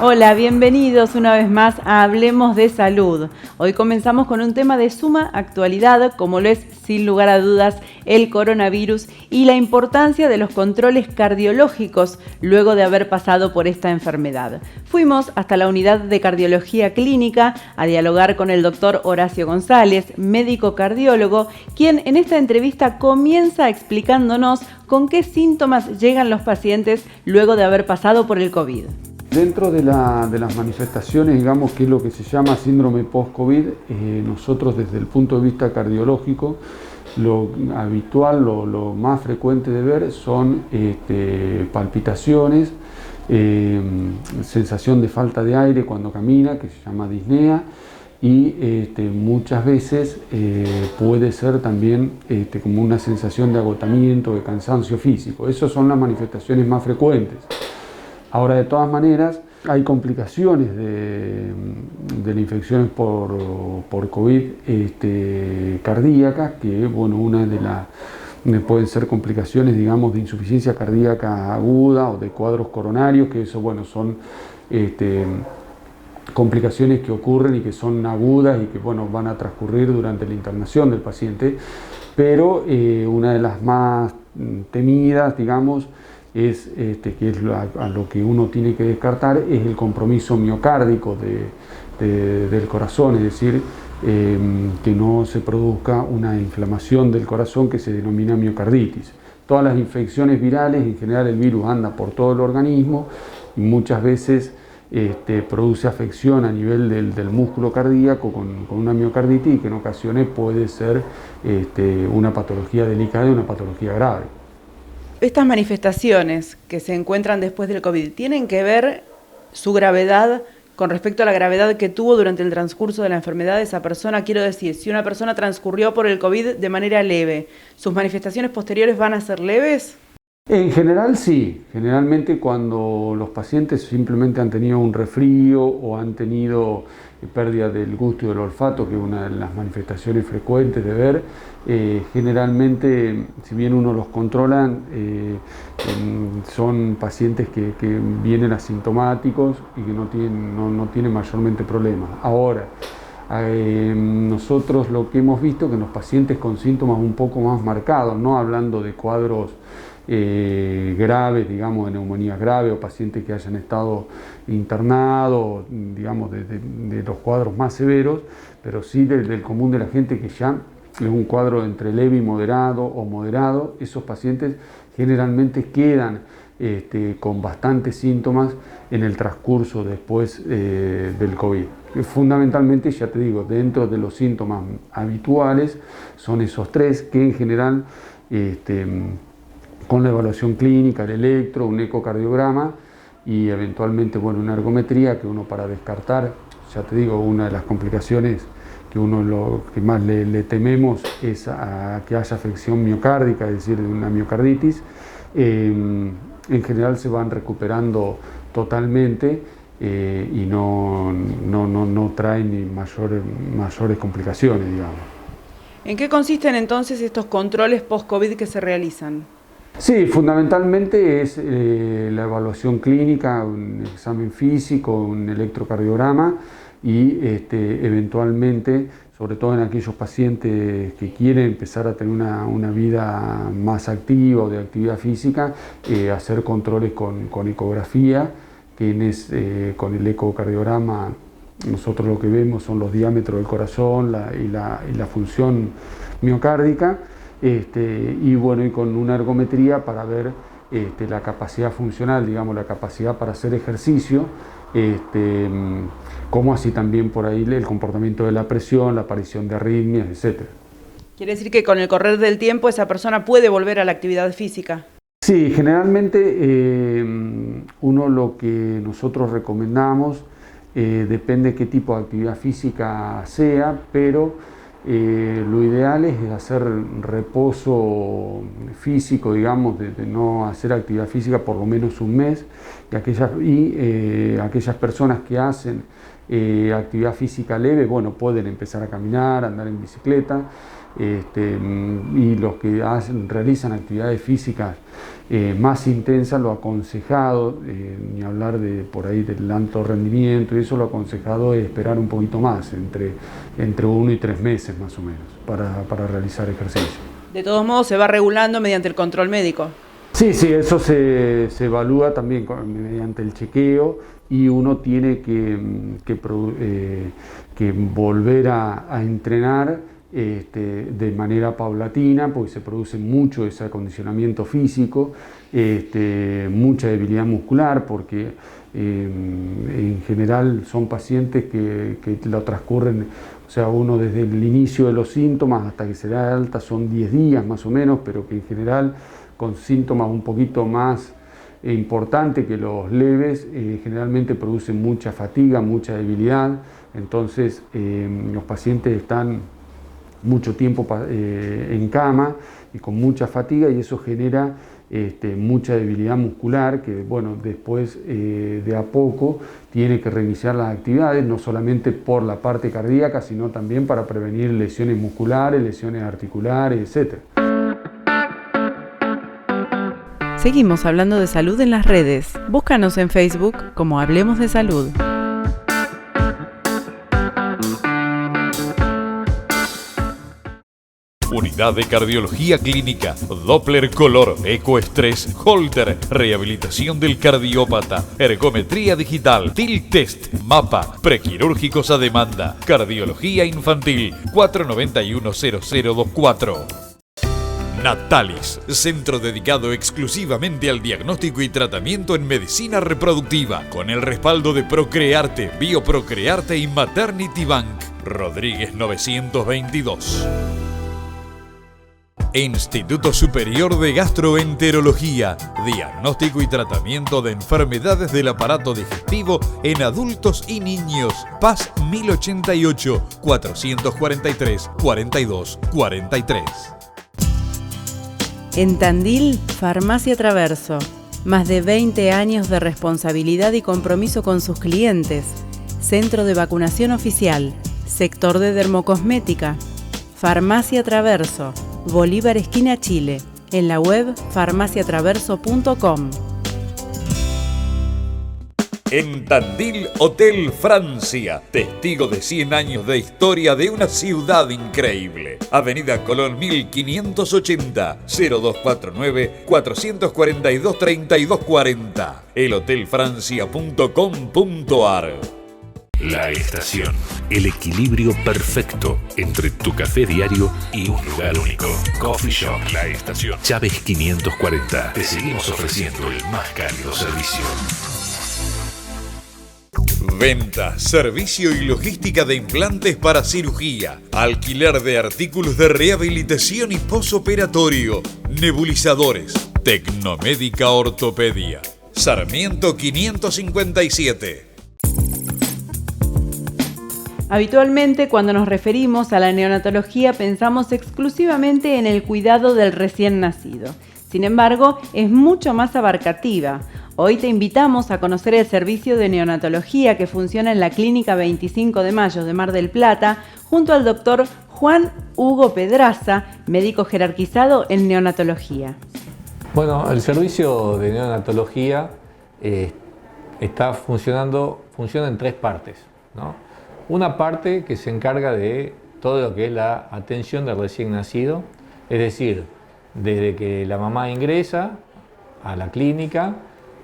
Hola, bienvenidos una vez más a Hablemos de Salud. Hoy comenzamos con un tema de suma actualidad, como lo es sin lugar a dudas el coronavirus y la importancia de los controles cardiológicos luego de haber pasado por esta enfermedad. Fuimos hasta la unidad de cardiología clínica a dialogar con el doctor Horacio González, médico cardiólogo, quien en esta entrevista comienza explicándonos con qué síntomas llegan los pacientes luego de haber pasado por el COVID. Dentro de las manifestaciones, digamos, que es lo que se llama síndrome post-COVID, nosotros desde el punto de vista cardiológico, lo habitual, lo más frecuente de ver son palpitaciones, sensación de falta de aire cuando camina, que se llama disnea, y muchas veces puede ser también como una sensación de agotamiento, de cansancio físico. Esas son las manifestaciones más frecuentes. Ahora, de todas maneras, hay complicaciones de las infecciones por COVID cardíacas, que bueno, una de las pueden ser complicaciones, digamos, de insuficiencia cardíaca aguda o de cuadros coronarios, que eso, bueno, son complicaciones que ocurren y que son agudas y que, bueno, van a transcurrir durante la internación del paciente, pero una de las más temidas, digamos, que es a lo que uno tiene que descartar, es el compromiso miocárdico del corazón, es decir, que no se produzca una inflamación del corazón que se denomina miocarditis. Todas las infecciones virales, en general el virus anda por todo el organismo y muchas veces produce afección a nivel del músculo cardíaco con una miocarditis y que en ocasiones puede ser una patología delicada y una patología grave. Estas manifestaciones que se encuentran después del COVID, ¿tienen que ver su gravedad con respecto a la gravedad que tuvo durante el transcurso de la enfermedad de esa persona? Quiero decir, si una persona transcurrió por el COVID de manera leve, ¿sus manifestaciones posteriores van a ser leves? En general sí, generalmente cuando los pacientes simplemente han tenido un resfrío o han tenido pérdida del gusto y del olfato, que es una de las manifestaciones frecuentes de ver, generalmente, si bien uno los controla, son pacientes que vienen asintomáticos y que no tienen mayormente problemas. Ahora, nosotros lo que hemos visto que en los pacientes con síntomas un poco más marcados, no hablando de cuadros graves, digamos, de neumonías graves o pacientes que hayan estado internados, digamos, de los cuadros más severos, pero sí del común de la gente que ya es un cuadro entre leve y moderado o moderado. Esos pacientes generalmente quedan con bastantes síntomas en el transcurso después del COVID. Fundamentalmente, ya te digo, dentro de los síntomas habituales son esos tres que en general con la evaluación clínica, el electro, un ecocardiograma y eventualmente, bueno, una ergometría, que uno para descartar, ya te digo, una de las complicaciones que uno lo que más le tememos es a que haya afección miocárdica, es decir, de una miocarditis. En general se van recuperando totalmente y no traen ni mayores complicaciones, digamos. ¿En qué consisten entonces estos controles post-COVID que se realizan? Sí, fundamentalmente es la evaluación clínica, un examen físico, un electrocardiograma y eventualmente, sobre todo en aquellos pacientes que quieren empezar a tener una vida más activa o de actividad física, hacer controles con ecografía, con el ecocardiograma. Nosotros lo que vemos son los diámetros del corazón y la función miocárdica. Y bueno, y con una ergometría para ver la capacidad funcional, digamos, la capacidad para hacer ejercicio, como así también por ahí el comportamiento de la presión, la aparición de arritmias, etc. ¿Quiere decir que con el correr del tiempo esa persona puede volver a la actividad física? Sí, generalmente uno lo que nosotros recomendamos, depende de qué tipo de actividad física sea, pero lo ideal es hacer reposo físico, digamos, de no hacer actividad física por lo menos un mes, y aquellas personas que hacen actividad física leve, bueno, pueden empezar a caminar, andar en bicicleta, y los que realizan actividades físicas más intensas, lo aconsejado, ni hablar de por ahí del alto rendimiento, y eso lo aconsejado es esperar un poquito más, entre 1 y 3 meses más o menos, para realizar ejercicio. De todos modos, se va regulando mediante el control médico. Sí, eso se evalúa también mediante el chequeo, y uno tiene que volver a entrenar de manera paulatina, porque se produce mucho ese acondicionamiento físico, mucha debilidad muscular, porque en general son pacientes que lo transcurren, o sea, uno desde el inicio de los síntomas hasta que se da de alta son 10 días más o menos, pero que en general con síntomas un poquito más importantes que los leves, generalmente producen mucha fatiga, mucha debilidad. Entonces los pacientes están mucho tiempo en cama y con mucha fatiga, y eso genera mucha debilidad muscular, que bueno, después de a poco tiene que reiniciar las actividades, no solamente por la parte cardíaca, sino también para prevenir lesiones musculares, lesiones articulares, etc. Seguimos hablando de salud en las redes. Búscanos en Facebook como Hablemos de Salud. Unidad de Cardiología Clínica, Doppler Color, Ecoestrés, Holter, Rehabilitación del Cardiópata, Ergometría Digital, TIL Test, Mapa, Prequirúrgicos a Demanda, Cardiología Infantil, 491-0024. Natalis, centro dedicado exclusivamente al diagnóstico y tratamiento en medicina reproductiva, con el respaldo de Procrearte, Bioprocrearte y Maternity Bank. Rodríguez 922. Instituto Superior de Gastroenterología, diagnóstico y tratamiento de enfermedades del aparato digestivo en adultos y niños. Paz 1088, 443-4243. En Tandil, Farmacia Traverso. Más de 20 años de responsabilidad y compromiso con sus clientes. Centro de vacunación oficial. Sector de dermocosmética. Farmacia Traverso. Bolívar esquina Chile. En la web farmaciatraverso.com. En Tandil, Hotel Francia, testigo de 100 años de historia de una ciudad increíble. Avenida Colón 1580, 0249-442-3240. elhotelfrancia.com.ar. La Estación, el equilibrio perfecto entre tu café diario y un lugar único. Coffee Shop La Estación, Chávez 540. Te seguimos ofreciendo el más cálido servicio. Venta, servicio y logística de implantes para cirugía. Alquiler de artículos de rehabilitación y posoperatorio. Nebulizadores. Tecnomédica Ortopedia. Sarmiento 557. Habitualmente, cuando nos referimos a la neonatología, pensamos exclusivamente en el cuidado del recién nacido. Sin embargo, es mucho más abarcativa. Hoy te invitamos a conocer el servicio de neonatología que funciona en la Clínica 25 de Mayo de Mar del Plata, junto al doctor Juan Hugo Pedraza, médico jerarquizado en neonatología. Bueno, el servicio de neonatología funciona en 3 partes, ¿no? Una parte que se encarga de todo lo que es la atención del recién nacido, es decir, desde que la mamá ingresa a la clínica,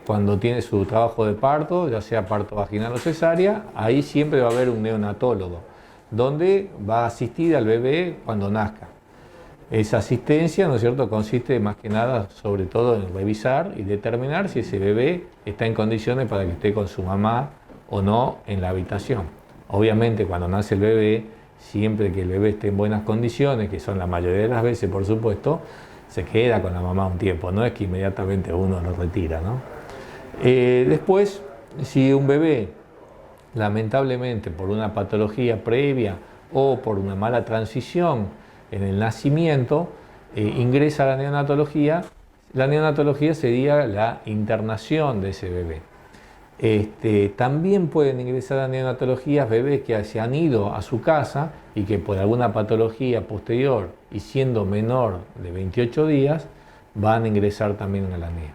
cuando tiene su trabajo de parto, ya sea parto vaginal o cesárea, ahí siempre va a haber un neonatólogo, donde va a asistir al bebé cuando nazca. Esa asistencia, ¿no es cierto?, consiste más que nada, sobre todo, en revisar y determinar si ese bebé está en condiciones para que esté con su mamá o no en la habitación. Obviamente, cuando nace el bebé, siempre que el bebé esté en buenas condiciones, que son la mayoría de las veces, por supuesto, se queda con la mamá un tiempo, no es que inmediatamente uno lo retira, ¿no? Después, si un bebé, lamentablemente por una patología previa o por una mala transición en el nacimiento, ingresa a la neonatología sería la internación de ese bebé. También pueden ingresar a neonatologías bebés que se han ido a su casa y que por alguna patología posterior y siendo menor de 28 días van a ingresar también a la NEA.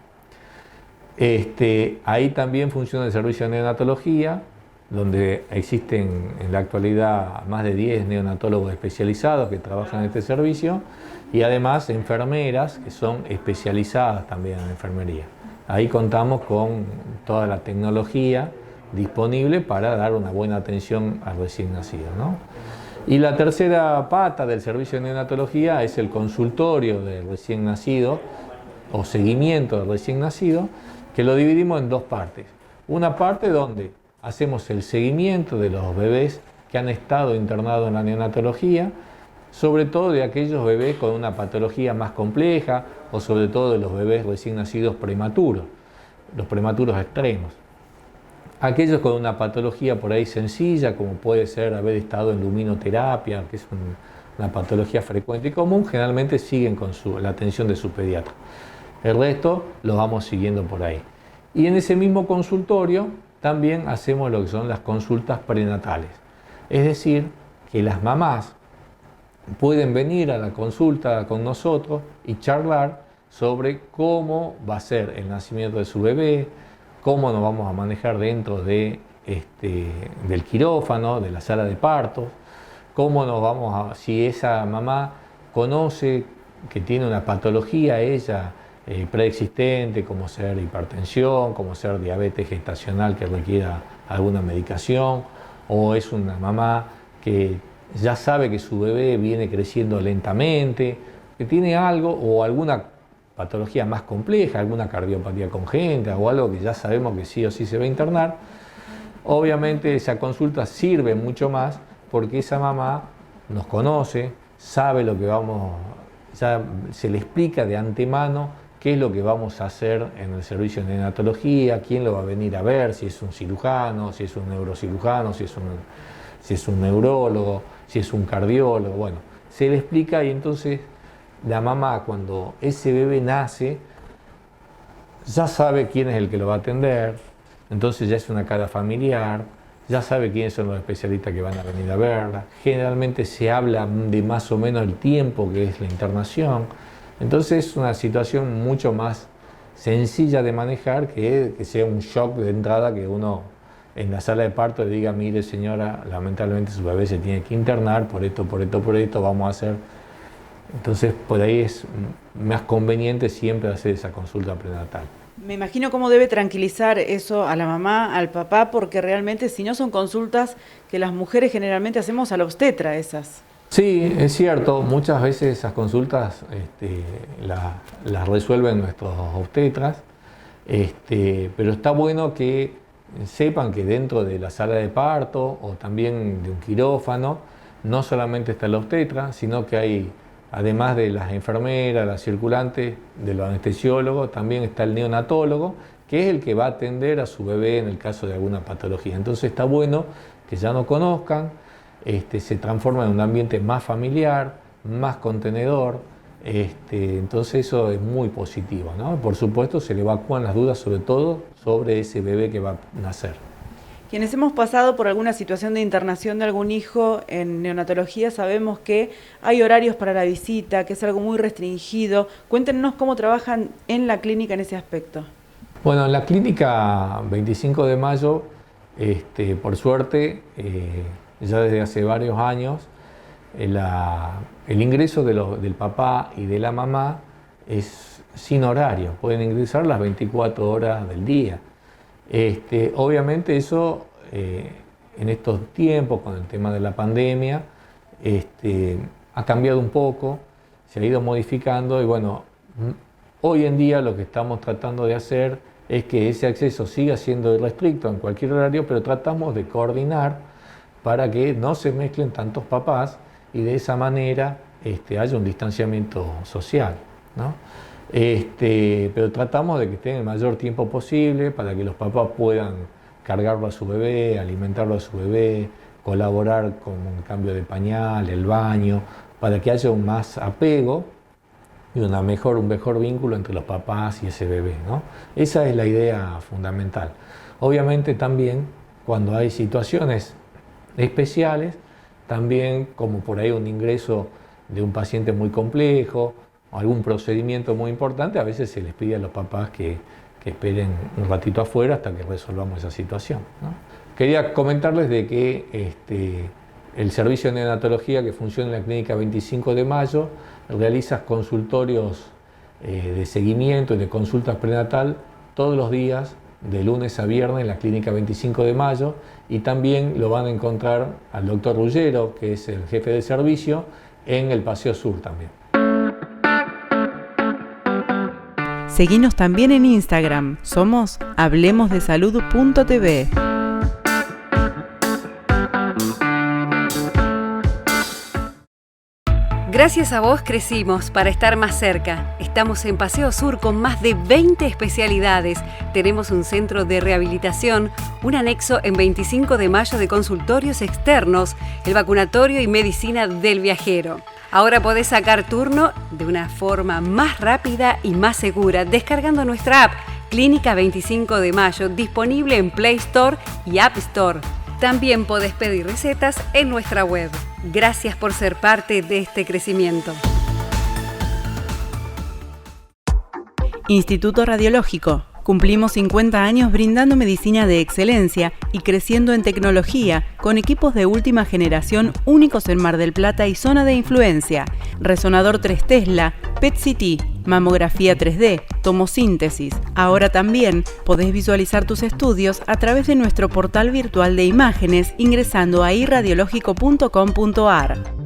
Ahí también funciona el servicio de neonatología, donde existen en la actualidad más de 10 neonatólogos especializados que trabajan en este servicio y además enfermeras que son especializadas también en enfermería. Ahí contamos con toda la tecnología disponible para dar una buena atención al recién nacido, ¿no? Y la tercera pata del servicio de neonatología es el consultorio del recién nacido o seguimiento del recién nacido, que lo dividimos en dos partes. Una parte donde hacemos el seguimiento de los bebés que han estado internados en la neonatología, sobre todo de aquellos bebés con una patología más compleja o sobre todo de los bebés recién nacidos prematuros, los prematuros extremos. Aquellos con una patología por ahí sencilla, como puede ser haber estado en luminoterapia, que es una patología frecuente y común, generalmente siguen con la atención de su pediatra. El resto los vamos siguiendo por ahí. Y en ese mismo consultorio también hacemos lo que son las consultas prenatales. Es decir, que las mamás pueden venir a la consulta con nosotros y charlar sobre cómo va a ser el nacimiento de su bebé, cómo nos vamos a manejar dentro del quirófano, de la sala de parto, si esa mamá conoce que tiene una patología ella preexistente, como ser hipertensión, como ser diabetes gestacional que requiera alguna medicación, o es una mamá que ya sabe que su bebé viene creciendo lentamente, que tiene algo o alguna patología más compleja, alguna cardiopatía congénita o algo que ya sabemos que sí o sí se va a internar. Obviamente esa consulta sirve mucho más porque esa mamá nos conoce, sabe lo que ya se le explica de antemano qué es lo que vamos a hacer en el servicio de neonatología, quién lo va a venir a ver, si es un cirujano, si es un neurocirujano, si es un neurólogo, si es un cardiólogo. Bueno, se le explica y entonces la mamá, cuando ese bebé nace, ya sabe quién es el que lo va a atender, entonces ya es una cara familiar, ya sabe quiénes son los especialistas que van a venir a verla. Generalmente se habla de más o menos el tiempo que es la internación. Entonces es una situación mucho más sencilla de manejar que sea un shock de entrada que uno en la sala de parto le diga, mire señora, lamentablemente su bebé se tiene que internar por esto, vamos a hacer. Entonces por ahí es más conveniente siempre hacer esa consulta prenatal. Me imagino cómo debe tranquilizar eso a la mamá, al papá, porque realmente si no son consultas que las mujeres generalmente hacemos a la obstetra esas. Sí, es cierto, muchas veces esas consultas las resuelven nuestros obstetras, pero está bueno que sepan que dentro de la sala de parto o también de un quirófano no solamente está la obstetra, sino que hay, además de las enfermeras, las circulantes, de los anestesiólogos, también está el neonatólogo, que es el que va a atender a su bebé en el caso de alguna patología. Entonces está bueno que ya no conozcan, se transforma en un ambiente más familiar, más contenedor, entonces eso es muy positivo, ¿no? Por supuesto se le evacúan las dudas sobre todo sobre ese bebé que va a nacer. Quienes hemos pasado por alguna situación de internación de algún hijo en neonatología sabemos que hay horarios para la visita, que es algo muy restringido. Cuéntenos cómo trabajan en la clínica en ese aspecto. Bueno, en la clínica 25 de mayo, por suerte, ya desde hace varios años, el ingreso del papá y de la mamá es sin horario, pueden ingresar las 24 horas del día. Obviamente eso en estos tiempos, con el tema de la pandemia, ha cambiado un poco, se ha ido modificando y bueno, hoy en día lo que estamos tratando de hacer es que ese acceso siga siendo irrestricto en cualquier horario, pero tratamos de coordinar para que no se mezclen tantos papás y de esa manera haya un distanciamiento social, ¿no? Pero tratamos de que estén el mayor tiempo posible para que los papás puedan cargarlo a su bebé, alimentarlo a su bebé, colaborar con un cambio de pañal, el baño, para que haya un más apego y un mejor vínculo entre los papás y ese bebé, ¿no? Esa es la idea fundamental. Obviamente también cuando hay situaciones especiales, también como por ahí un ingreso de un paciente muy complejo o algún procedimiento muy importante, a veces se les pide a los papás que esperen un ratito afuera hasta que resolvamos esa situación, ¿no? Quería comentarles de que el servicio de neonatología que funciona en la Clínica 25 de Mayo realiza consultorios de seguimiento y de consultas prenatal todos los días, de lunes a viernes, en la Clínica 25 de Mayo, y también lo van a encontrar al doctor Ruggiero, que es el jefe de servicio, en el Paseo Sur también. Seguinos también en Instagram, somos hablemosdesalud.tv. Gracias a vos crecimos para estar más cerca. Estamos en Paseo Sur con más de 20 especialidades. Tenemos un centro de rehabilitación, un anexo en 25 de Mayo de consultorios externos, el vacunatorio y medicina del viajero. Ahora podés sacar turno de una forma más rápida y más segura descargando nuestra app Clínica 25 de Mayo, disponible en Play Store y App Store. También podés pedir recetas en nuestra web. Gracias por ser parte de este crecimiento. Instituto Radiológico. Cumplimos 50 años brindando medicina de excelencia y creciendo en tecnología, con equipos de última generación únicos en Mar del Plata y zona de influencia. Resonador 3 Tesla, PET-CT, mamografía 3D, tomosíntesis. Ahora también podés visualizar tus estudios a través de nuestro portal virtual de imágenes ingresando a irradiológico.com.ar.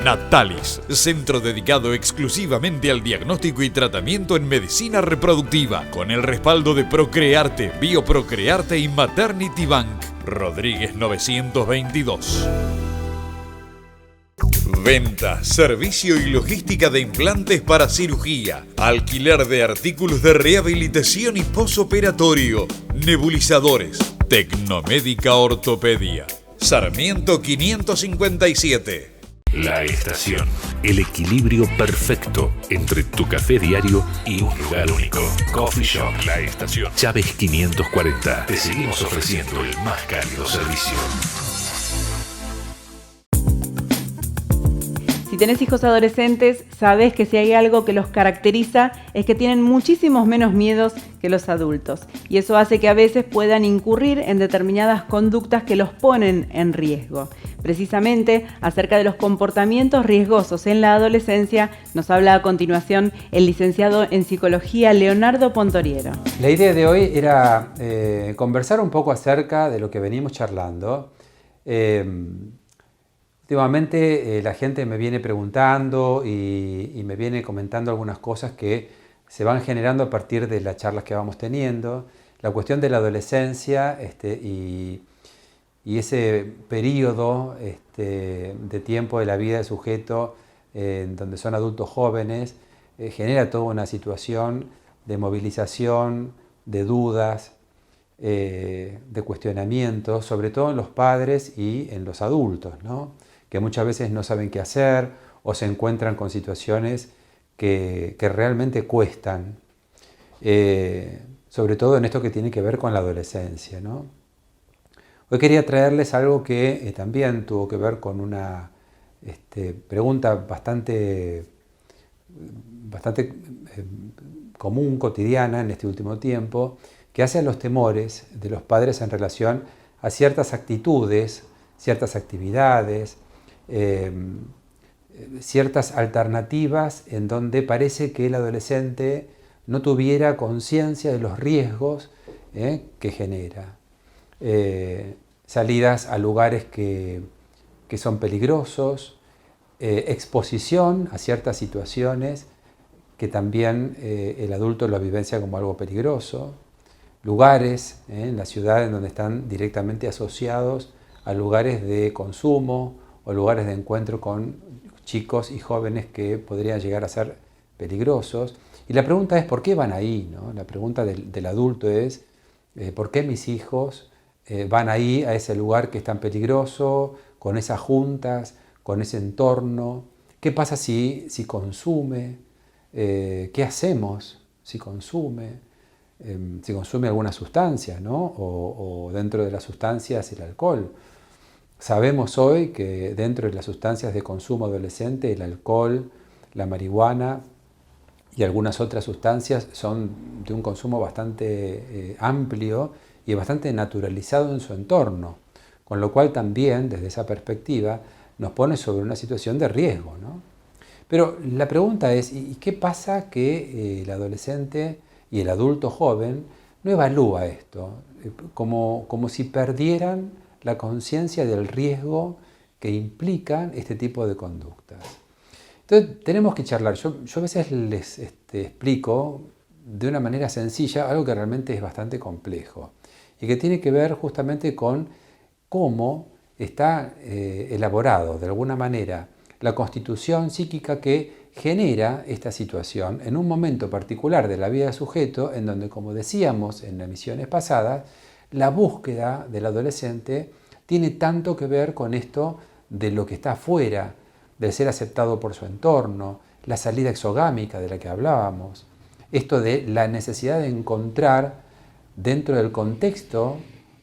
Natalis, centro dedicado exclusivamente al diagnóstico y tratamiento en medicina reproductiva, con el respaldo de Procrearte, Bioprocrearte y Maternity Bank. Rodríguez 922. Venta, servicio y logística de implantes para cirugía, alquiler de artículos de rehabilitación y posoperatorio, nebulizadores, Tecnomédica Ortopedia. Sarmiento 557. La Estación, el equilibrio perfecto entre tu café diario y un lugar único. Coffee Shop La Estación, Chávez 540. Te seguimos ofreciendo el más cálido servicio. Si tenés hijos adolescentes, sabés que si hay algo que los caracteriza es que tienen muchísimos menos miedos que los adultos. Y eso hace que a veces puedan incurrir en determinadas conductas que los ponen en riesgo. Precisamente, acerca de los comportamientos riesgosos en la adolescencia, nos habla a continuación el licenciado en Psicología Leonardo Pontoriero. La idea de hoy era conversar un poco acerca de lo que venimos charlando. Últimamente la gente me viene preguntando y me viene comentando algunas cosas que se van generando a partir de las charlas que vamos teniendo. La cuestión de la adolescencia y ese periodo de tiempo de la vida del sujeto donde son adultos jóvenes genera toda una situación de movilización, de dudas, de cuestionamientos, sobre todo en los padres y en los adultos, ¿no? Que muchas veces no saben qué hacer o se encuentran con situaciones que realmente cuestan, sobre todo en esto que tiene que ver con la adolescencia, ¿no? Hoy quería traerles algo que también tuvo que ver con una pregunta bastante común, cotidiana en este último tiempo, que hace a los temores de los padres en relación a ciertas actitudes, ciertas actividades, ciertas alternativas en donde parece que el adolescente no tuviera conciencia de los riesgos que genera. Salidas a lugares que son peligrosos, exposición a ciertas situaciones que también el adulto lo vivencia como algo peligroso, lugares en la ciudad en donde están directamente asociados a lugares de consumo o lugares de encuentro con chicos y jóvenes que podrían llegar a ser peligrosos. Y la pregunta es, ¿por qué van ahí, ¿no? La pregunta del adulto es, ¿por qué mis hijos van ahí a ese lugar que es tan peligroso, con esas juntas, con ese entorno? ¿Qué pasa si consume? ¿Qué hacemos si consume? se consume alguna sustancia, ¿no? O dentro de las sustancias el alcohol. Sabemos hoy que dentro de las sustancias de consumo adolescente el alcohol, la marihuana y algunas otras sustancias son de un consumo bastante amplio y bastante naturalizado en su entorno, con lo cual también desde esa perspectiva nos pone sobre una situación de riesgo, ¿no? Pero la pregunta es, ¿y qué pasa que el adolescente y el adulto joven no evalúa esto? Como si perdieran la conciencia del riesgo que implican este tipo de conductas. Entonces tenemos que charlar. Yo a veces les explico de una manera sencilla algo que realmente es bastante complejo y que tiene que ver justamente con cómo está elaborado de alguna manera la constitución psíquica que genera esta situación en un momento particular de la vida del sujeto en donde, como decíamos en emisiones pasadas, la búsqueda del adolescente tiene tanto que ver con esto de lo que está afuera, del ser aceptado por su entorno, la salida exogámica de la que hablábamos, esto de la necesidad de encontrar dentro del contexto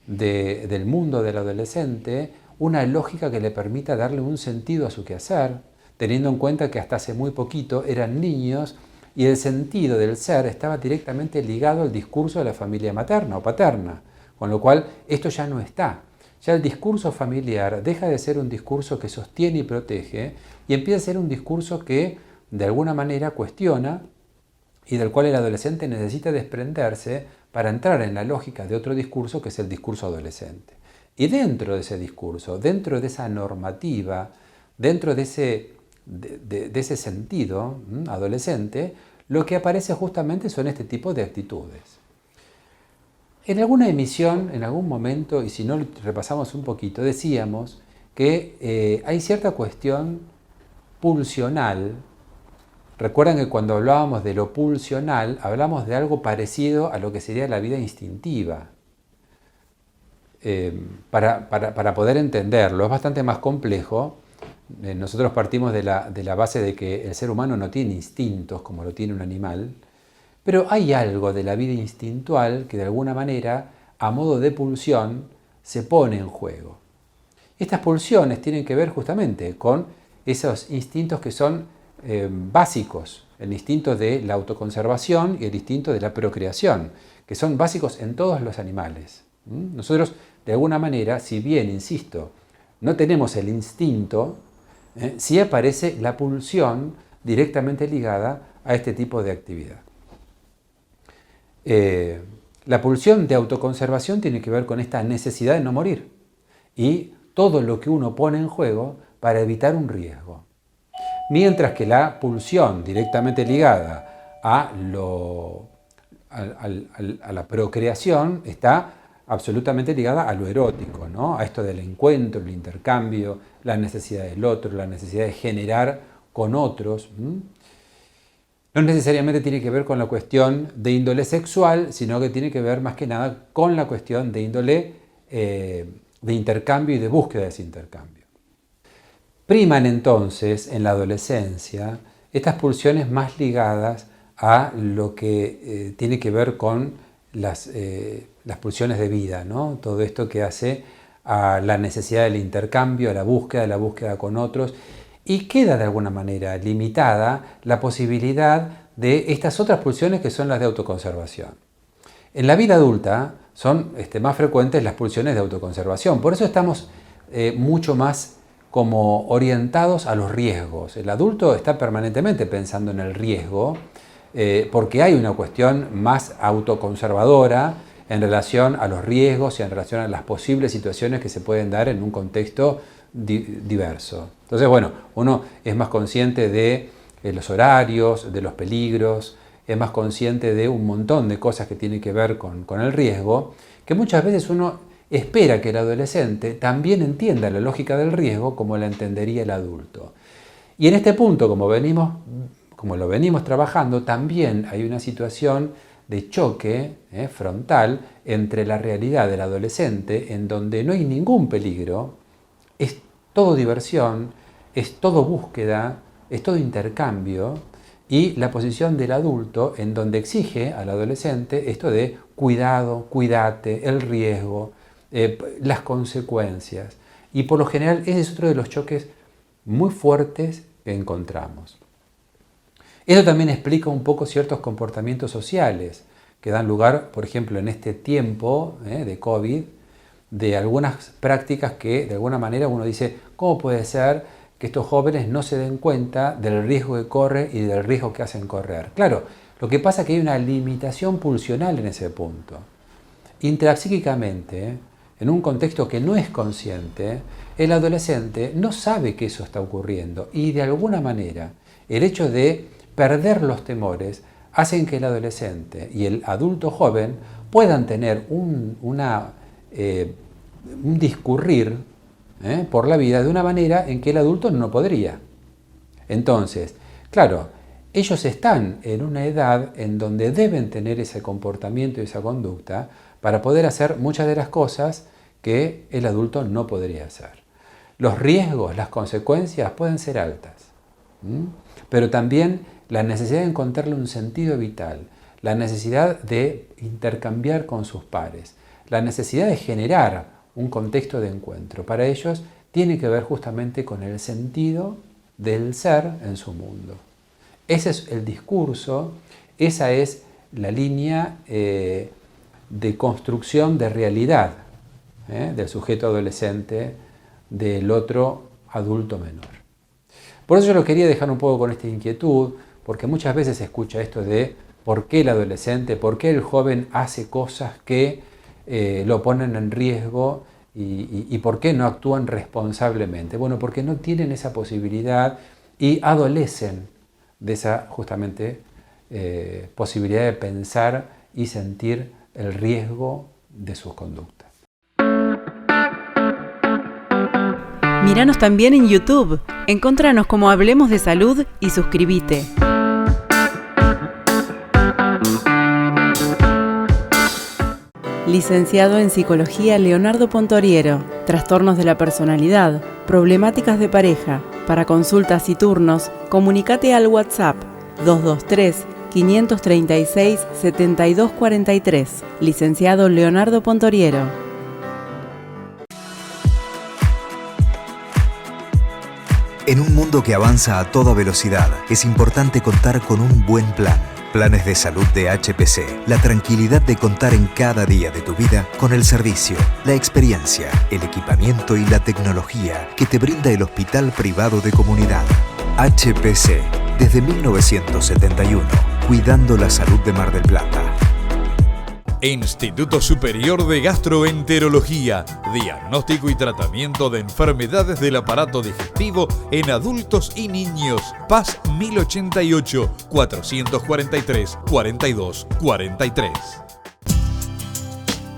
del mundo del adolescente una lógica que le permita darle un sentido a su quehacer, teniendo en cuenta que hasta hace muy poquito eran niños y el sentido del ser estaba directamente ligado al discurso de la familia materna o paterna, con lo cual esto ya no está. Ya el discurso familiar deja de ser un discurso que sostiene y protege y empieza a ser un discurso que de alguna manera cuestiona y del cual el adolescente necesita desprenderse para entrar en la lógica de otro discurso que es el discurso adolescente. Y dentro de ese discurso, dentro de esa normativa, dentro de ese sentido adolescente, lo que aparece justamente son este tipo de actitudes. En alguna emisión, en algún momento, y si no repasamos un poquito, decíamos que hay cierta cuestión pulsional. Recuerdan que cuando hablábamos de lo pulsional, hablamos de algo parecido a lo que sería la vida instintiva. Para poder entenderlo, es bastante más complejo. Nosotros partimos de la base de que el ser humano no tiene instintos como lo tiene un animal, pero hay algo de la vida instintual que de alguna manera, a modo de pulsión, se pone en juego. Estas pulsiones tienen que ver justamente con esos instintos que son básicos, el instinto de la autoconservación y el instinto de la procreación, que son básicos en todos los animales. Nosotros, de alguna manera, si bien, insisto, no tenemos el instinto, sí aparece la pulsión directamente ligada a este tipo de actividad. La pulsión de autoconservación tiene que ver con esta necesidad de no morir y todo lo que uno pone en juego para evitar un riesgo. Mientras que la pulsión directamente ligada a la procreación está absolutamente ligada a lo erótico, ¿no? A esto del encuentro, el intercambio, la necesidad del otro, la necesidad de generar con otros. No necesariamente tiene que ver con la cuestión de índole sexual, sino que tiene que ver más que nada con la cuestión de índole de intercambio y de búsqueda de ese intercambio. Priman entonces en la adolescencia estas pulsiones más ligadas a lo que tiene que ver con las pulsiones de vida, ¿no? Todo esto que hace a la necesidad del intercambio, a la búsqueda con otros, y queda de alguna manera limitada la posibilidad de estas otras pulsiones que son las de autoconservación. En la vida adulta son más frecuentes las pulsiones de autoconservación, por eso estamos mucho más como orientados a los riesgos. El adulto está permanentemente pensando en el riesgo porque hay una cuestión más autoconservadora en relación a los riesgos y en relación a las posibles situaciones que se pueden dar en un contexto diverso. Entonces, bueno, uno es más consciente de los horarios, de los peligros, es más consciente de un montón de cosas que tienen que ver con el riesgo, que muchas veces uno espera que el adolescente también entienda la lógica del riesgo como la entendería el adulto. Y en este punto, como lo venimos trabajando, también hay una situación de choque frontal entre la realidad del adolescente, en donde no hay ningún peligro, es todo diversión, es todo búsqueda, es todo intercambio, y la posición del adulto en donde exige al adolescente esto de cuidado, cuídate, el riesgo, las consecuencias. Y por lo general ese es otro de los choques muy fuertes que encontramos. Eso también explica un poco ciertos comportamientos sociales que dan lugar, por ejemplo, en este tiempo de COVID, de algunas prácticas que de alguna manera uno dice, ¿cómo puede ser que estos jóvenes no se den cuenta del riesgo que corre y del riesgo que hacen correr? Claro, lo que pasa es que hay una limitación pulsional en ese punto. Intrapsíquicamente, en un contexto que no es consciente, el adolescente no sabe que eso está ocurriendo y de alguna manera el hecho de perder los temores hacen que el adolescente y el adulto joven puedan tener un discurrir por la vida de una manera en que el adulto no podría. Entonces, claro, ellos están en una edad en donde deben tener ese comportamiento y esa conducta para poder hacer muchas de las cosas que el adulto no podría hacer. Los riesgos, las consecuencias pueden ser altas, pero también la necesidad de encontrarle un sentido vital, la necesidad de intercambiar con sus pares, la necesidad de generar un contexto de encuentro. Para ellos tiene que ver justamente con el sentido del ser en su mundo. Ese es el discurso, esa es la línea de construcción de realidad del sujeto adolescente, del otro adulto menor. Por eso yo lo quería dejar un poco con esta inquietud, porque muchas veces se escucha esto de por qué el adolescente, por qué el joven hace cosas que lo ponen en riesgo y por qué no actúan responsablemente. Bueno, porque no tienen esa posibilidad y adolecen de esa justamente posibilidad de pensar y sentir el riesgo de sus conductas. Míranos también en YouTube. Encontranos como Hablemos de Salud y suscríbete. Licenciado en Psicología Leonardo Pontoriero. Trastornos de la personalidad, problemáticas de pareja. Para consultas y turnos, comunícate al WhatsApp 223-536-7243. Licenciado Leonardo Pontoriero. En un mundo que avanza a toda velocidad, es importante contar con un buen plan. Planes de salud de HPC. La tranquilidad de contar en cada día de tu vida con el servicio, la experiencia, el equipamiento y la tecnología que te brinda el Hospital Privado de Comunidad. HPC, desde 1971, cuidando la salud de Mar del Plata. Instituto Superior de Gastroenterología, diagnóstico y tratamiento de enfermedades del aparato digestivo en adultos y niños. Paz 1088, 443-4243.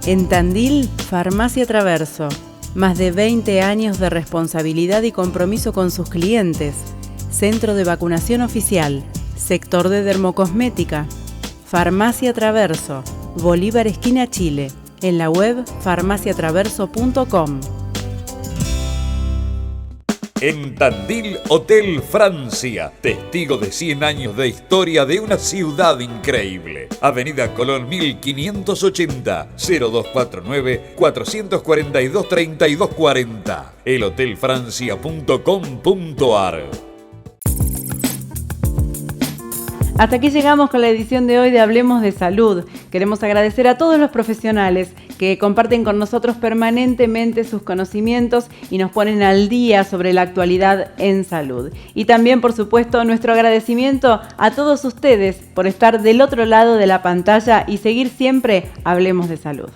En Tandil, Farmacia Traverso. Más de 20 años de responsabilidad y compromiso con sus clientes. Centro de vacunación oficial. Sector de dermocosmética. Farmacia Traverso. Bolívar esquina Chile, en la web farmaciatraverso.com. En Tandil, Hotel Francia, testigo de 100 años de historia de una ciudad increíble. Avenida Colón 1580, 0249-442-3240, elhotelfrancia.com.ar. Hasta aquí llegamos con la edición de hoy de Hablemos de Salud. Queremos agradecer a todos los profesionales que comparten con nosotros permanentemente sus conocimientos y nos ponen al día sobre la actualidad en salud. Y también, por supuesto, nuestro agradecimiento a todos ustedes por estar del otro lado de la pantalla y seguir siempre Hablemos de Salud.